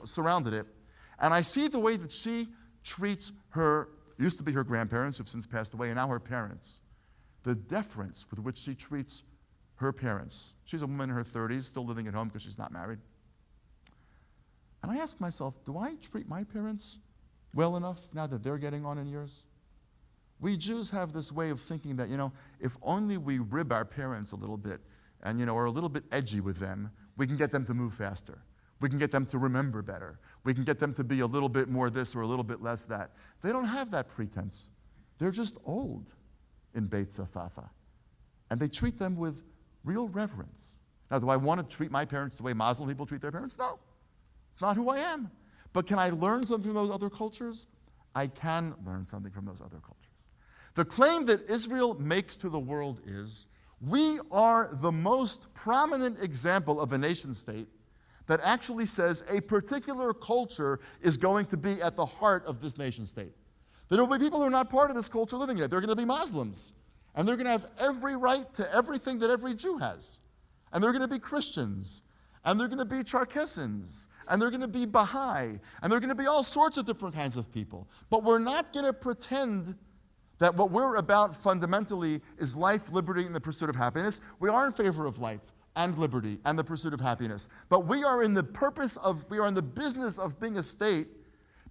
surrounded it, and I see the way that she treats her, used to be her grandparents, who've since passed away, and now her parents. The deference with which she treats her parents. She's a woman in her 30s, still living at home because she's not married. And I ask myself, do I treat my parents well enough now that they're getting on in years? We Jews have this way of thinking that, if only we rib our parents a little bit and, are a little bit edgy with them, we can get them to move faster. We can get them to remember better. We can get them to be a little bit more this or a little bit less that. They don't have that pretense. They're just old in Beit Safafa. And they treat them with real reverence. Now, do I want to treat my parents the way Muslim people treat their parents? No. It's not who I am. But can I learn something from those other cultures? I can learn something from those other cultures. The claim that Israel makes to the world is, we are the most prominent example of a nation state that actually says a particular culture is going to be at the heart of this nation state. There will be people who are not part of this culture living in it. They're going to be Muslims. And they're going to have every right to everything that every Jew has. And they're going to be Christians. And they're going to be Cherkessians. And they're going to be Baha'i. And they're going to be all sorts of different kinds of people. But we're not going to pretend that what we're about fundamentally is life, liberty, and the pursuit of happiness. We are in favor of life and liberty and the pursuit of happiness. But we are in the business of being a state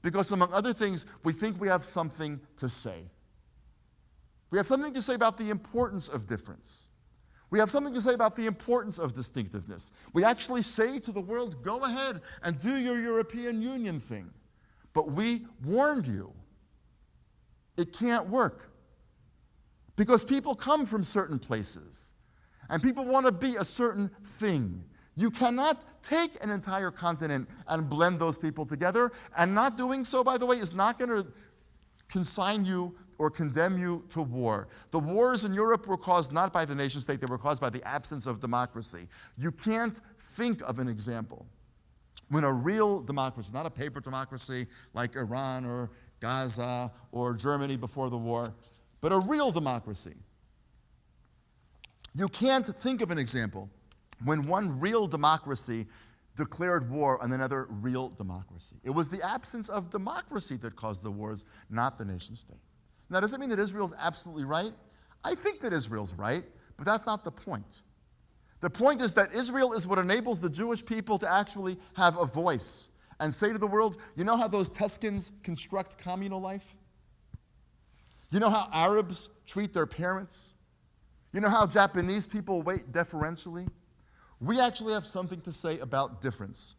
because, among other things, we think we have something to say. We have something to say about the importance of difference. We have something to say about the importance of distinctiveness. We actually say to the world, go ahead and do your European Union thing. But we warned you. It can't work. Because people come from certain places. And people want to be a certain thing. You cannot take an entire continent and blend those people together. And not doing so, by the way, is not going to consign you or condemn you to war. The wars in Europe were caused not by the nation state, they were caused by the absence of democracy. You can't think of an example when a real democracy, not a paper democracy like Iran or Gaza or Germany before the war, but a real democracy. You can't think of an example when one real democracy declared war on another real democracy. It was the absence of democracy that caused the wars, not the nation state. Now, does it mean that Israel's absolutely right? I think that Israel's right, but that's not the point. The point is that Israel is what enables the Jewish people to actually have a voice and say to the world, you know how those Tuscans construct communal life? You know how Arabs treat their parents? You know how Japanese people wait deferentially? We actually have something to say about difference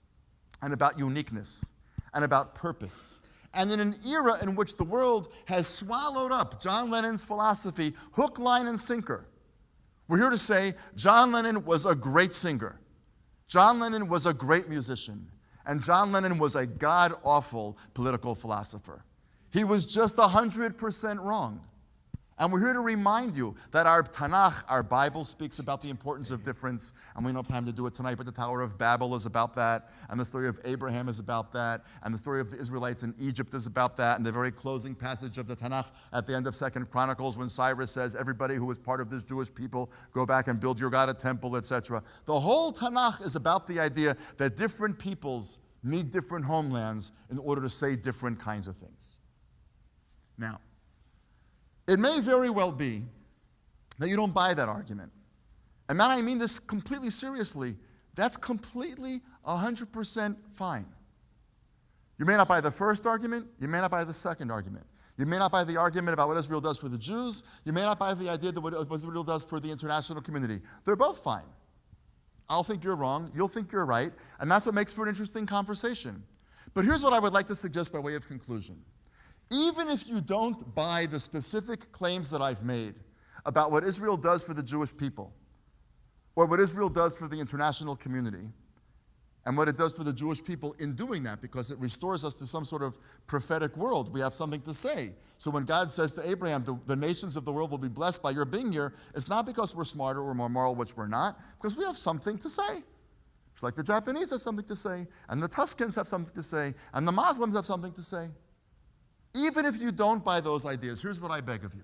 and about uniqueness and about purpose. And in an era in which the world has swallowed up John Lennon's philosophy, hook, line, and sinker, we're here to say John Lennon was a great singer. John Lennon was a great musician. And John Lennon was a god-awful political philosopher. He was just 100% wrong. And we're here to remind you that our Tanakh, our Bible, speaks about the importance of difference. And we don't have time to do it tonight, but the Tower of Babel is about that. And the story of Abraham is about that. And the story of the Israelites in Egypt is about that. And the very closing passage of the Tanakh at the end of 2nd Chronicles when Cyrus says, everybody who is part of this Jewish people, go back and build your God a temple, etc. The whole Tanakh is about the idea that different peoples need different homelands in order to say different kinds of things. Now, it may very well be that you don't buy that argument. And man, I mean this completely seriously. That's completely 100% fine. You may not buy the first argument. You may not buy the second argument. You may not buy the argument about what Israel does for the Jews. You may not buy the idea that what Israel does for the international community. They're both fine. I'll think you're wrong. You'll think you're right. And that's what makes for an interesting conversation. But here's what I would like to suggest by way of conclusion. Even if you don't buy the specific claims that I've made about what Israel does for the Jewish people, or what Israel does for the international community, and what it does for the Jewish people in doing that, because it restores us to some sort of prophetic world, we have something to say. So when God says to Abraham, the nations of the world will be blessed by your being here, it's not because we're smarter or more moral, which we're not, because we have something to say. It's like the Japanese have something to say, and the Tuscans have something to say, and the Muslims have something to say. Even if you don't buy those ideas, here's what I beg of you.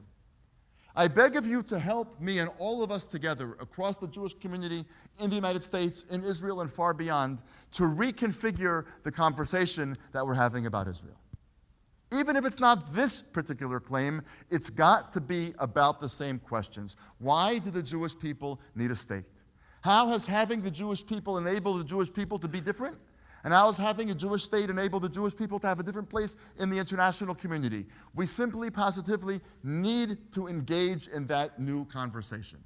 I beg of you to help me and all of us together across the Jewish community in the United States, in Israel, and far beyond to reconfigure the conversation that we're having about Israel. Even if it's not this particular claim, it's got to be about the same questions. Why do the Jewish people need a state? How has having the Jewish people enabled the Jewish people to be different? And how is having a Jewish state enable the Jewish people to have a different place in the international community? We simply, positively need to engage in that new conversation.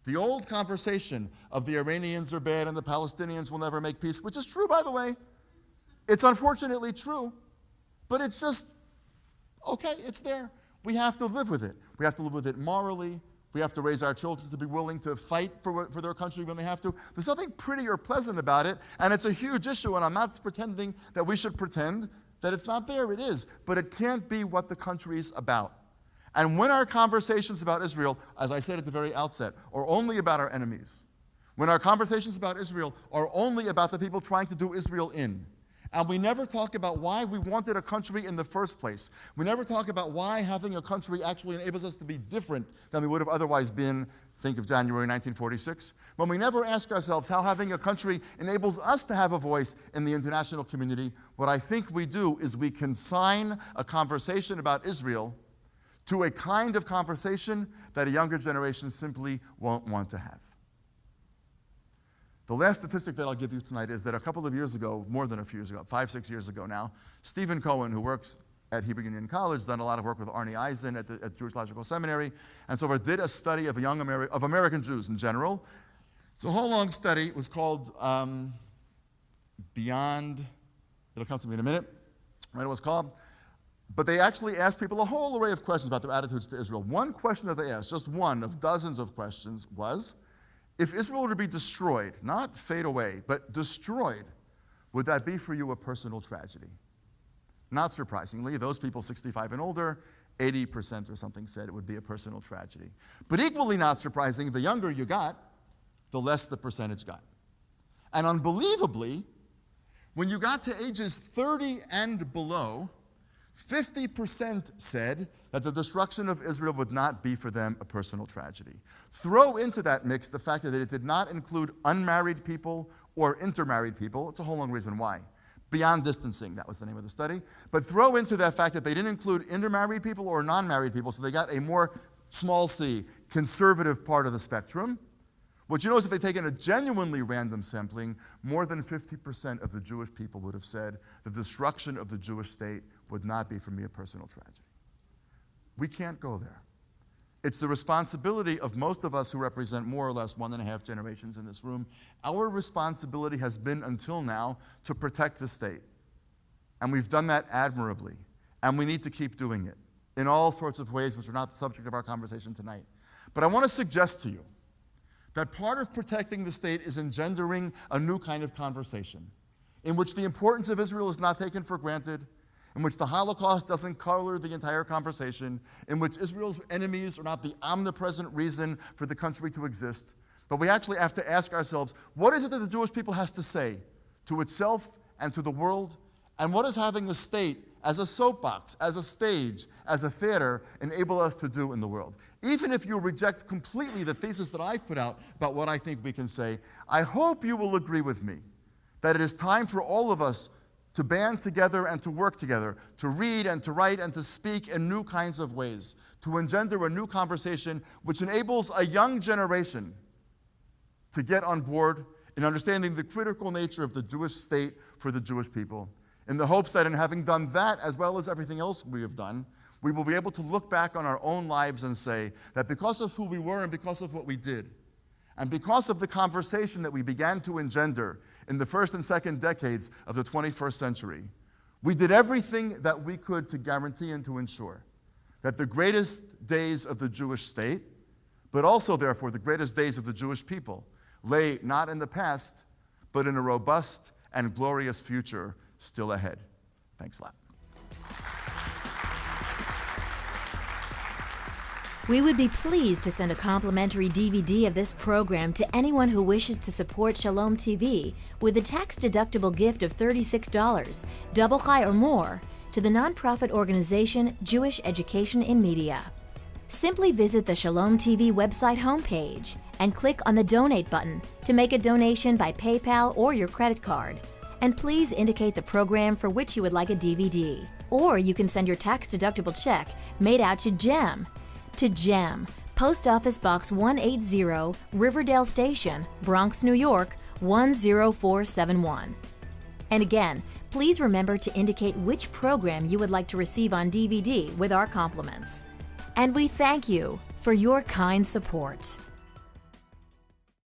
The old conversation of the Iranians are bad and the Palestinians will never make peace, which is true, by the way. It's unfortunately true, but it's just, okay, it's there. We have to live with it. We have to live with it morally, We have to raise our children to be willing to fight for their country when they have to. There's nothing pretty or pleasant about it, and it's a huge issue, and I'm not pretending that we should pretend that it's not there. It is. But it can't be what the country is about. And when our conversations about Israel, as I said at the very outset, are only about our enemies, when our conversations about Israel are only about the people trying to do Israel in, and we never talk about why we wanted a country in the first place. We never talk about why having a country actually enables us to be different than we would have otherwise been. Think of January 1946. When we never ask ourselves how having a country enables us to have a voice in the international community, what I think we do is we consign a conversation about Israel to a kind of conversation that a younger generation simply won't want to have. The last statistic that I'll give you tonight is that a couple of years ago, more than a few years ago, 5-6 years ago now, Stephen Cohen, who works at Hebrew Union College, done a lot of work with Arnie Eisen at Jewish Logical Seminary, and so forth, did a study of American Jews in general. It's a whole long study. It was called Beyond, it'll come to me in a minute, what it was called. But they actually asked people a whole array of questions about their attitudes to Israel. One question that they asked, just one of dozens of questions, was, if Israel were to be destroyed, not fade away, but destroyed, would that be for you a personal tragedy? Not surprisingly, those people 65 and older, 80% or something said it would be a personal tragedy. But equally not surprising, the younger you got, the less the percentage got. And unbelievably, when you got to ages 30 and below, 50% said that the destruction of Israel would not be for them a personal tragedy. Throw into that mix the fact that it did not include unmarried people or intermarried people. It's a whole long reason why. Beyond distancing, that was the name of the study. But throw into that fact that they didn't include intermarried people or non-married people, so they got a more, small c, conservative part of the spectrum. What you know is if they'd taken a genuinely random sampling, more than 50% of the Jewish people would have said the destruction of the Jewish state would not be for me a personal tragedy. We can't go there. It's the responsibility of most of us who represent more or less 1.5 generations in this room. Our responsibility has been until now to protect the state. And we've done that admirably. And we need to keep doing it in all sorts of ways which are not the subject of our conversation tonight. But I want to suggest to you that part of protecting the state is engendering a new kind of conversation in which the importance of Israel is not taken for granted, in which the Holocaust doesn't color the entire conversation, in which Israel's enemies are not the omnipresent reason for the country to exist, but we actually have to ask ourselves, what is it that the Jewish people has to say to itself and to the world, and what does having a state as a soapbox, as a stage, as a theater enable us to do in the world? Even if you reject completely the thesis that I've put out about what I think we can say, I hope you will agree with me that it is time for all of us to band together and to work together, to read and to write and to speak in new kinds of ways, to engender a new conversation which enables a young generation to get on board in understanding the critical nature of the Jewish state for the Jewish people, in the hopes that in having done that, as well as everything else we have done, we will be able to look back on our own lives and say that because of who we were and because of what we did, and because of the conversation that we began to engender in the first and second decades of the 21st century, we did everything that we could to guarantee and to ensure that the greatest days of the Jewish state, but also, therefore, the greatest days of the Jewish people, lay not in the past, but in a robust and glorious future still ahead. Thanks a lot. We would be pleased to send a complimentary DVD of this program to anyone who wishes to support Shalom TV with a tax-deductible gift of $36, double high or more, to the nonprofit organization Jewish Education in Media. Simply visit the Shalom TV website homepage and click on the Donate button to make a donation by PayPal or your credit card. And please indicate the program for which you would like a DVD. Or you can send your tax-deductible check made out to GEM. To GEM, Post Office Box 180, Riverdale Station, Bronx, New York, 10471. And again, please remember to indicate which program you would like to receive on DVD with our compliments. And we thank you for your kind support.